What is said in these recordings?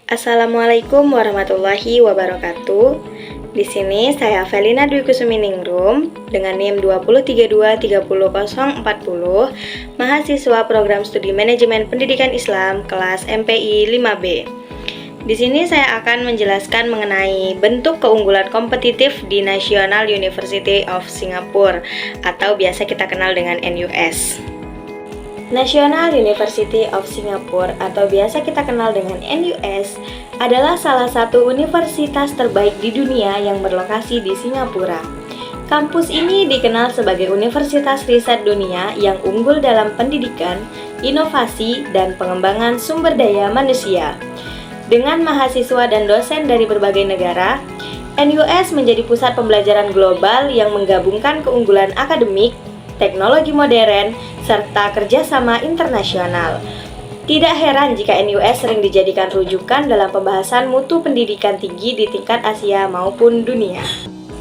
Assalamualaikum warahmatullahi wabarakatuh. Di sini saya Felina Dwi Kusuminingrum dengan NIM 203230040, mahasiswa program studi manajemen pendidikan Islam kelas MPI 5B. Di sini saya akan menjelaskan mengenai bentuk keunggulan kompetitif di National University of Singapore atau biasa kita kenal dengan NUS. National University of Singapore atau biasa kita kenal dengan NUS adalah salah satu universitas terbaik di dunia yang berlokasi di Singapura. Kampus ini dikenal sebagai universitas riset dunia yang unggul dalam pendidikan, inovasi, dan pengembangan sumber daya manusia. Dengan mahasiswa dan dosen dari berbagai negara, NUS menjadi pusat pembelajaran global yang menggabungkan keunggulan akademik, teknologi modern, serta kerjasama internasional. Tidak heran jika NUS sering dijadikan rujukan dalam pembahasan mutu pendidikan tinggi di tingkat Asia maupun dunia.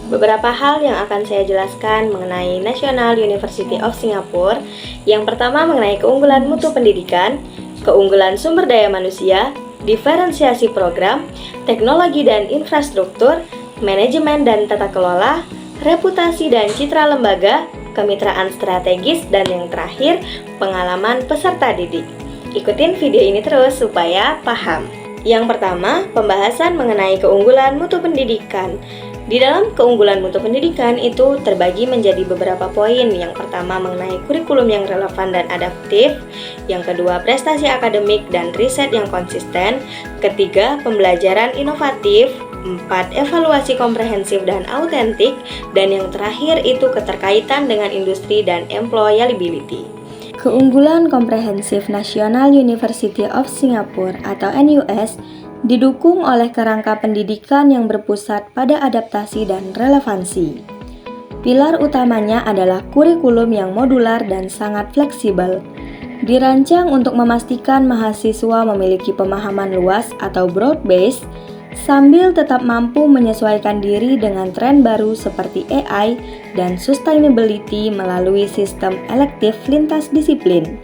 Beberapa hal yang akan saya jelaskan mengenai National University of Singapore. Yang pertama mengenai keunggulan mutu pendidikan, keunggulan sumber daya manusia, diferensiasi program, teknologi dan infrastruktur, manajemen dan tata kelola, reputasi dan citra lembaga, kemitraan strategis, dan yang terakhir, pengalaman peserta didik. Ikutin video ini terus supaya paham. Yang pertama, pembahasan mengenai keunggulan mutu pendidikan. Di dalam keunggulan mutu pendidikan itu terbagi menjadi beberapa poin. Yang pertama mengenai kurikulum yang relevan dan adaptif. Yang kedua, prestasi akademik dan riset yang konsisten. Ketiga, pembelajaran inovatif. 4. Evaluasi komprehensif dan autentik. Dan yang terakhir itu keterkaitan dengan industri dan employability. Keunggulan komprehensif National University of Singapore atau NUS didukung oleh kerangka pendidikan yang berpusat pada adaptasi dan relevansi. Pilar utamanya adalah kurikulum yang modular dan sangat fleksibel. Dirancang untuk memastikan mahasiswa memiliki pemahaman luas atau broad-based, sambil tetap mampu menyesuaikan diri dengan tren baru seperti AI dan sustainability melalui sistem elektif lintas disiplin.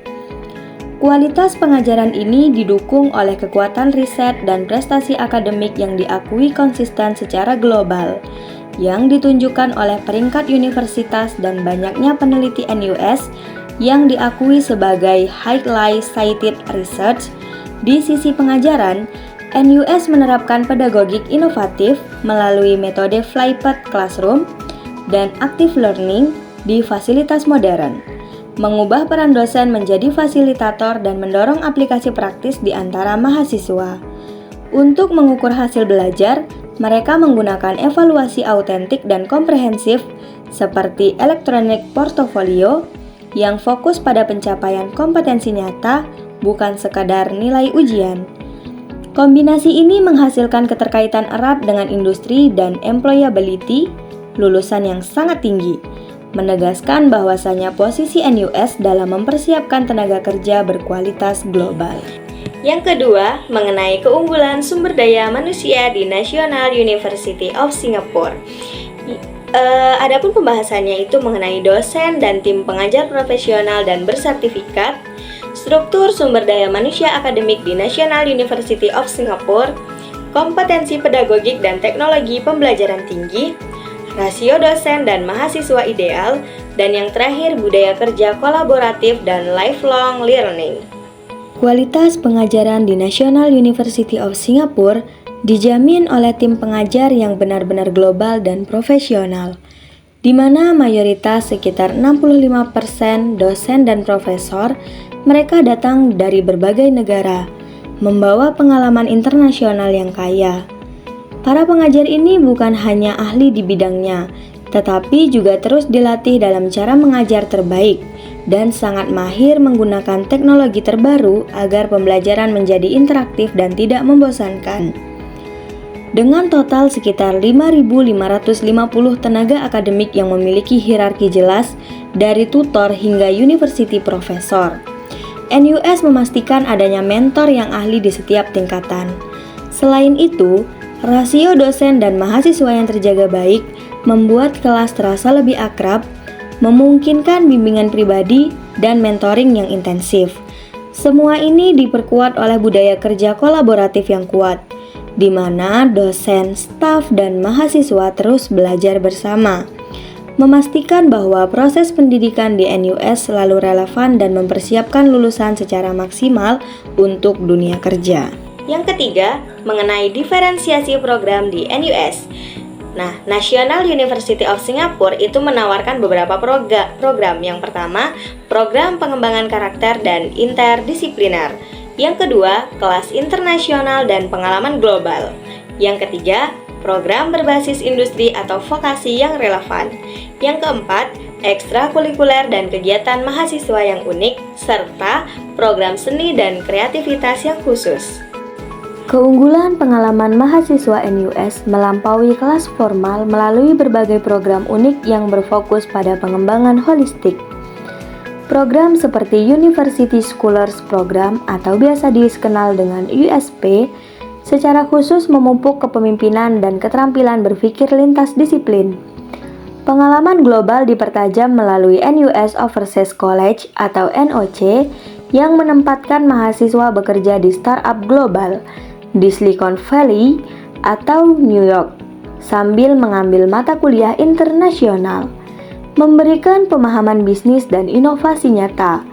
Kualitas pengajaran ini didukung oleh kekuatan riset dan prestasi akademik yang diakui konsisten secara global, yang ditunjukkan oleh peringkat universitas dan banyaknya peneliti NUS yang diakui sebagai highly cited research. Di sisi pengajaran, NUS menerapkan pedagogik inovatif melalui metode flipped classroom dan active learning di fasilitas modern, mengubah peran dosen menjadi fasilitator dan mendorong aplikasi praktis di antara mahasiswa. Untuk mengukur hasil belajar, mereka menggunakan evaluasi autentik dan komprehensif seperti electronic portfolio yang fokus pada pencapaian kompetensi nyata, bukan sekadar nilai ujian. Kombinasi ini menghasilkan keterkaitan erat dengan industri dan employability, lulusan yang sangat tinggi, menegaskan bahwasanya posisi NUS dalam mempersiapkan tenaga kerja berkualitas global. Yang kedua, mengenai keunggulan sumber daya manusia di National University of Singapore. Adapun pembahasannya itu mengenai dosen dan tim pengajar profesional dan bersertifikat, struktur sumber daya manusia akademik di National University of Singapore, kompetensi pedagogik dan teknologi pembelajaran tinggi, rasio dosen dan mahasiswa ideal, dan yang terakhir budaya kerja kolaboratif dan lifelong learning. Kualitas pengajaran di National University of Singapore dijamin oleh tim pengajar yang benar-benar global dan profesional, di mana mayoritas sekitar 65% dosen dan profesor mereka datang dari berbagai negara, membawa pengalaman internasional yang kaya. Para pengajar ini bukan hanya ahli di bidangnya, tetapi juga terus dilatih dalam cara mengajar terbaik dan sangat mahir menggunakan teknologi terbaru agar pembelajaran menjadi interaktif dan tidak membosankan. Dengan total sekitar 5.550 tenaga akademik yang memiliki hierarki jelas dari tutor hingga university profesor, NUS memastikan adanya mentor yang ahli di setiap tingkatan. Selain itu, rasio dosen dan mahasiswa yang terjaga baik membuat kelas terasa lebih akrab, memungkinkan bimbingan pribadi dan mentoring yang intensif. Semua ini diperkuat oleh budaya kerja kolaboratif yang kuat, di mana dosen, staf, dan mahasiswa terus belajar bersama, memastikan bahwa proses pendidikan di NUS selalu relevan dan mempersiapkan lulusan secara maksimal untuk dunia kerja. Yang ketiga, mengenai diferensiasi program di NUS. Nah, National University of Singapore itu menawarkan beberapa program. Yang pertama, program pengembangan karakter dan interdisipliner. Yang kedua, kelas internasional dan pengalaman global. Yang ketiga, program berbasis industri atau vokasi yang relevan. Yang keempat, ekstrakurikuler dan kegiatan mahasiswa yang unik, serta program seni dan kreativitas yang khusus. Keunggulan pengalaman mahasiswa NUS melampaui kelas formal melalui berbagai program unik yang berfokus pada pengembangan holistik. Program seperti University Scholars Program atau biasa dikenal dengan USP, secara khusus memupuk kepemimpinan dan keterampilan berpikir lintas disiplin. Pengalaman global dipertajam melalui NUS Overseas College atau NOC yang menempatkan mahasiswa bekerja di startup global di Silicon Valley atau New York sambil mengambil mata kuliah internasional, memberikan pemahaman bisnis dan inovasi nyata.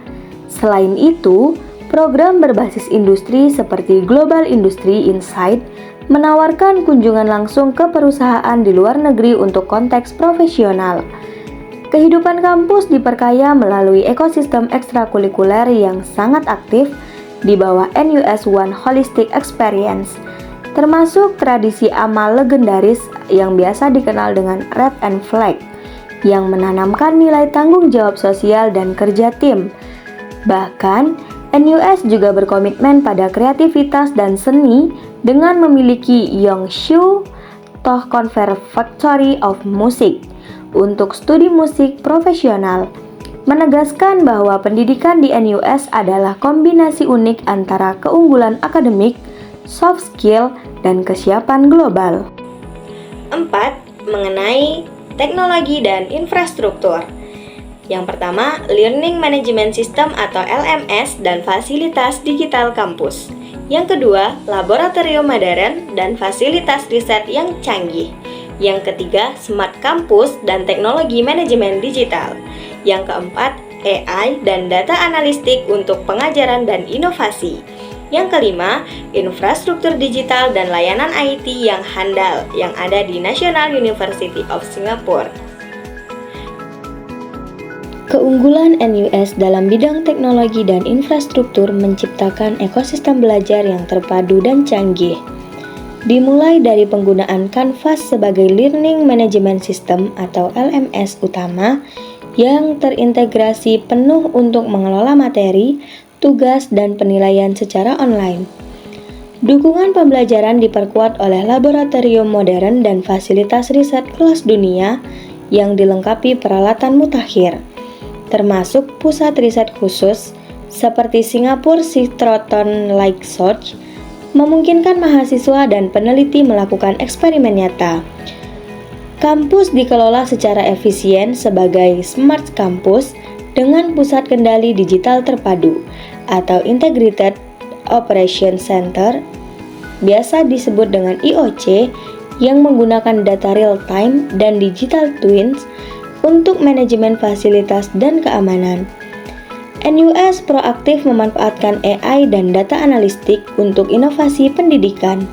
Selain itu, program berbasis industri seperti Global Industry Insight menawarkan kunjungan langsung ke perusahaan di luar negeri untuk konteks profesional. Kehidupan kampus diperkaya melalui ekosistem ekstrakurikuler yang sangat aktif di bawah NUS One Holistic Experience, termasuk tradisi amal legendaris yang biasa dikenal dengan Red and Flag, yang menanamkan nilai tanggung jawab sosial dan kerja tim. Bahkan, NUS juga berkomitmen pada kreativitas dan seni dengan memiliki Yongshu Toh Conservatory of Music untuk studi musik profesional, menegaskan bahwa pendidikan di NUS adalah kombinasi unik antara keunggulan akademik, soft skill, dan kesiapan global. 4. Mengenai teknologi dan infrastruktur. Yang pertama, Learning Management System atau LMS dan fasilitas digital kampus. Yang kedua, laboratorium modern dan fasilitas riset yang canggih. Yang ketiga, Smart Campus dan teknologi manajemen digital. Yang keempat, AI dan data analistik untuk pengajaran dan inovasi. Yang kelima, infrastruktur digital dan layanan IT yang handal yang ada di National University of Singapore. Keunggulan NUS dalam bidang teknologi dan infrastruktur menciptakan ekosistem belajar yang terpadu dan canggih. Dimulai dari penggunaan Canvas sebagai Learning Management System atau LMS utama yang terintegrasi penuh untuk mengelola materi, tugas, dan penilaian secara online. Dukungan pembelajaran diperkuat oleh laboratorium modern dan fasilitas riset kelas dunia yang dilengkapi peralatan mutakhir, termasuk pusat riset khusus seperti Singapore Cytotron Light Source, memungkinkan mahasiswa dan peneliti melakukan eksperimen nyata. Kampus dikelola secara efisien sebagai Smart Campus dengan pusat kendali digital terpadu atau Integrated Operation Center, biasa disebut dengan IOC, yang menggunakan data real-time dan digital twins untuk manajemen fasilitas dan keamanan. NUS proaktif memanfaatkan AI dan data analistik untuk inovasi pendidikan,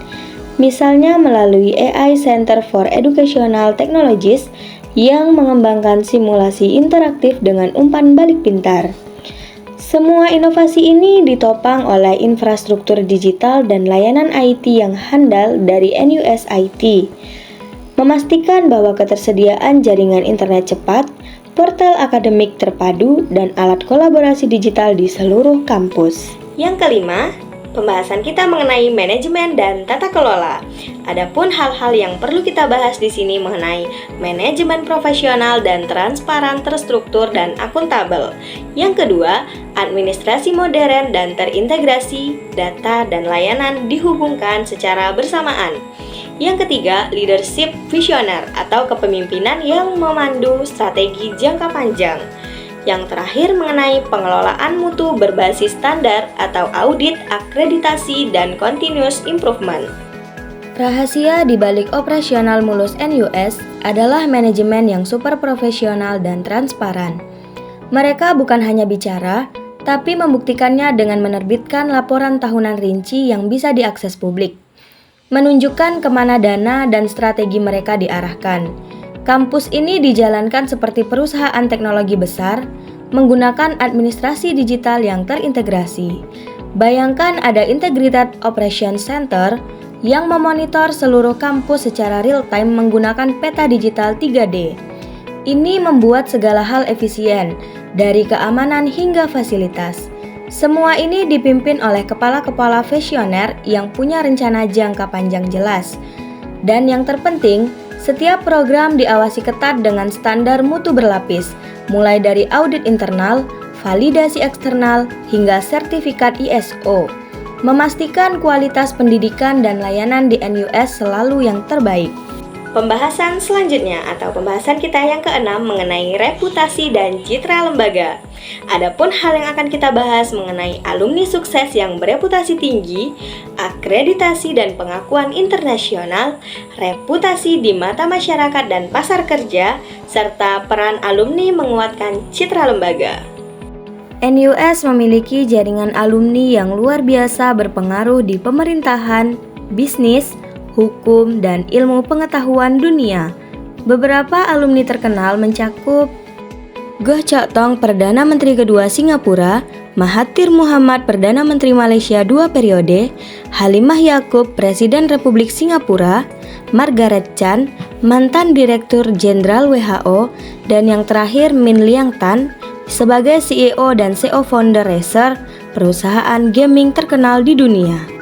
misalnya melalui AI Center for Educational Technologies yang mengembangkan simulasi interaktif dengan umpan balik pintar. Semua inovasi ini ditopang oleh infrastruktur digital dan layanan IT yang handal dari NUS IT, memastikan bahwa ketersediaan jaringan internet cepat, portal akademik terpadu, dan alat kolaborasi digital di seluruh kampus. Yang kelima, pembahasan kita mengenai manajemen dan tata kelola. Adapun hal-hal yang perlu kita bahas di sini mengenai manajemen profesional dan transparan, terstruktur, dan akuntabel. Yang kedua, administrasi modern dan terintegrasi, data dan layanan dihubungkan secara bersamaan. Yang ketiga, leadership visioner atau kepemimpinan yang memandu strategi jangka panjang. yang terakhir mengenai pengelolaan mutu berbasis standar atau audit, akreditasi, dan continuous improvement. Rahasia di balik operasional mulus NUS adalah manajemen yang super profesional dan transparan. Mereka bukan hanya bicara, tapi membuktikannya dengan menerbitkan laporan tahunan rinci yang bisa diakses publik, menunjukkan kemana dana dan strategi mereka diarahkan. Kampus ini dijalankan seperti perusahaan teknologi besar, menggunakan administrasi digital yang terintegrasi. Bayangkan ada Integrated Operations Center yang memonitor seluruh kampus secara real-time menggunakan peta digital 3D. Ini membuat segala hal efisien, dari keamanan hingga fasilitas. Semua ini dipimpin oleh kepala-kepala visioner yang punya rencana jangka panjang jelas. Dan yang terpenting, setiap program diawasi ketat dengan standar mutu berlapis, mulai dari audit internal, validasi eksternal, hingga sertifikat ISO. Memastikan kualitas pendidikan dan layanan di NUS selalu yang terbaik. Pembahasan selanjutnya atau pembahasan kita yang keenam mengenai reputasi dan citra lembaga. Adapun hal yang akan kita bahas mengenai alumni sukses yang bereputasi tinggi, akreditasi dan pengakuan internasional, reputasi di mata masyarakat dan pasar kerja, serta peran alumni menguatkan citra lembaga. NUS memiliki jaringan alumni yang luar biasa berpengaruh di pemerintahan, bisnis, hukum, dan ilmu pengetahuan dunia. Beberapa alumni terkenal mencakup Goh Chok Tong, Perdana Menteri kedua Singapura, Mahathir Mohamad, Perdana Menteri Malaysia 2 periode, Halimah Yacob, Presiden Republik Singapura, Margaret Chan, mantan Direktur Jenderal WHO, dan yang terakhir Min Liang Tan, sebagai CEO dan CEO founder Razer, perusahaan gaming terkenal di dunia.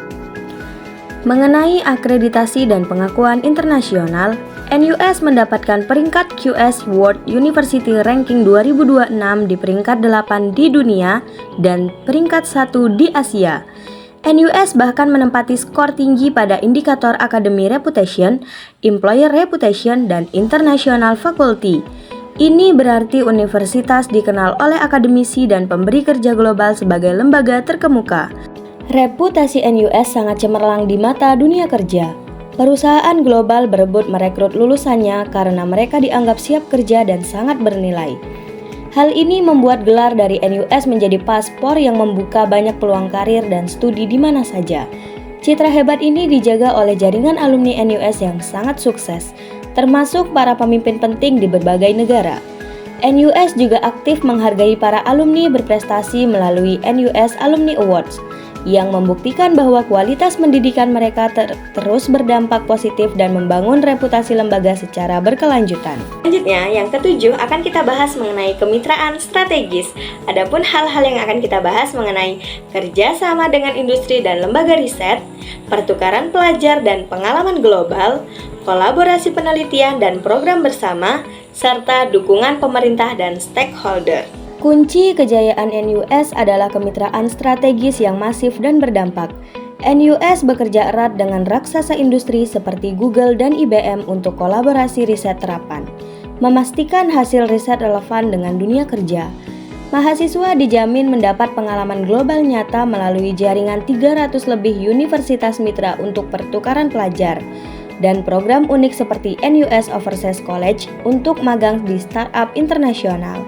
Mengenai akreditasi dan pengakuan internasional, NUS mendapatkan peringkat QS World University Ranking 2026 di peringkat 8 di dunia dan peringkat 1 di Asia. NUS bahkan menempati skor tinggi pada indikator Academy Reputation, Employer Reputation, dan International Faculty. Ini berarti universitas dikenal oleh akademisi dan pemberi kerja global sebagai lembaga terkemuka. Reputasi NUS sangat cemerlang di mata dunia kerja. Perusahaan global berebut merekrut lulusannya karena mereka dianggap siap kerja dan sangat bernilai. Hal ini membuat gelar dari NUS menjadi paspor yang membuka banyak peluang karir dan studi di mana saja. Citra hebat ini dijaga oleh jaringan alumni NUS yang sangat sukses, termasuk para pemimpin penting di berbagai negara. NUS juga aktif menghargai para alumni berprestasi melalui NUS Alumni Awards, yang membuktikan bahwa kualitas pendidikan mereka terus berdampak positif dan membangun reputasi lembaga secara berkelanjutan. Selanjutnya, yang ketujuh akan kita bahas mengenai kemitraan strategis. Adapun hal-hal yang akan kita bahas mengenai kerjasama dengan industri dan lembaga riset, pertukaran pelajar dan pengalaman global, kolaborasi penelitian dan program bersama, serta dukungan pemerintah dan stakeholder. Kunci kejayaan NUS adalah kemitraan strategis yang masif dan berdampak. NUS bekerja erat dengan raksasa industri seperti Google dan IBM untuk kolaborasi riset terapan, memastikan hasil riset relevan dengan dunia kerja. Mahasiswa dijamin mendapat pengalaman global nyata melalui jaringan 300 lebih universitas mitra untuk pertukaran pelajar, dan program unik seperti NUS Overseas College untuk magang di startup internasional.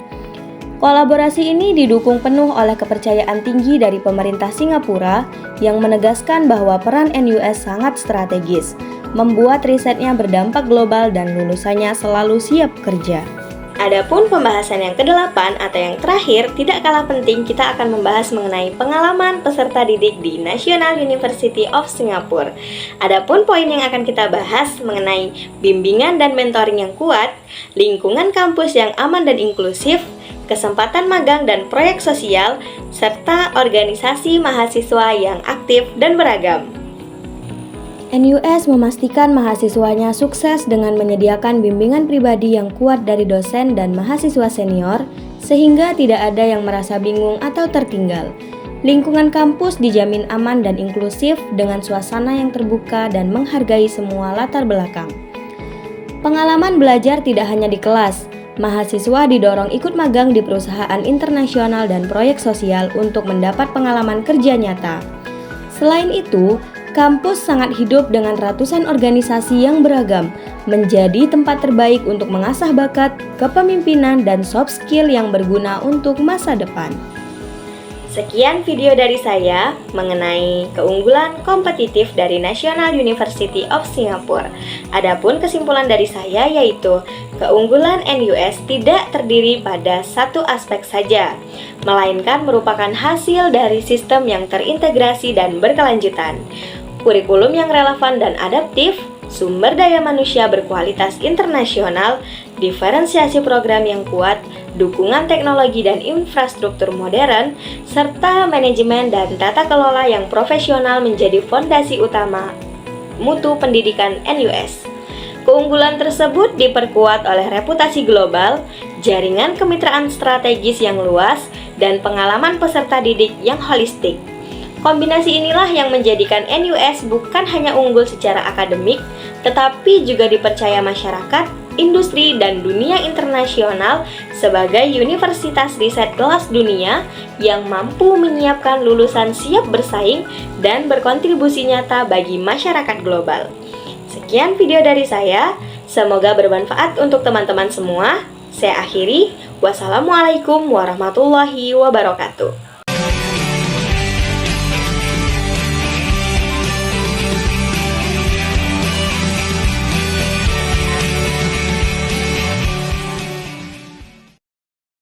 Kolaborasi ini didukung penuh oleh kepercayaan tinggi dari pemerintah Singapura yang menegaskan bahwa peran NUS sangat strategis, membuat risetnya berdampak global dan lulusannya selalu siap kerja. Adapun pembahasan yang ke-8 atau yang terakhir, tidak kalah penting, kita akan membahas mengenai pengalaman peserta didik di National University of Singapore. Adapun poin yang akan kita bahas mengenai bimbingan dan mentoring yang kuat, lingkungan kampus yang aman dan inklusif, kesempatan magang dan proyek sosial, serta organisasi mahasiswa yang aktif dan beragam. NUS memastikan mahasiswanya sukses dengan menyediakan bimbingan pribadi yang kuat dari dosen dan mahasiswa senior, sehingga tidak ada yang merasa bingung atau tertinggal. Lingkungan kampus dijamin aman dan inklusif dengan suasana yang terbuka dan menghargai semua latar belakang. Pengalaman belajar tidak hanya di kelas, Mahasiswa didorong ikut magang di perusahaan internasional dan proyek sosial untuk mendapat pengalaman kerja nyata. Selain itu, kampus sangat hidup dengan ratusan organisasi yang beragam, menjadi tempat terbaik untuk mengasah bakat, kepemimpinan, dan soft skill yang berguna untuk masa depan. Sekian video dari saya mengenai keunggulan kompetitif dari National University of Singapore. Adapun kesimpulan dari saya yaitu keunggulan NUS tidak terdiri pada satu aspek saja, melainkan merupakan hasil dari sistem yang terintegrasi dan berkelanjutan, kurikulum yang relevan dan adaptif, sumber daya manusia berkualitas internasional, diferensiasi program yang kuat, dukungan teknologi dan infrastruktur modern, serta manajemen dan tata kelola yang profesional menjadi fondasi utama mutu pendidikan NUS. Keunggulan tersebut diperkuat oleh reputasi global, jaringan kemitraan strategis yang luas, dan pengalaman peserta didik yang holistik. Kombinasi inilah yang menjadikan NUS bukan hanya unggul secara akademik, tetapi juga dipercaya masyarakat, industri, dan dunia internasional sebagai universitas riset kelas dunia yang mampu menyiapkan lulusan siap bersaing dan berkontribusi nyata bagi masyarakat global. Sekian video dari saya, semoga bermanfaat untuk teman-teman semua. Saya akhiri, wassalamualaikum warahmatullahi wabarakatuh.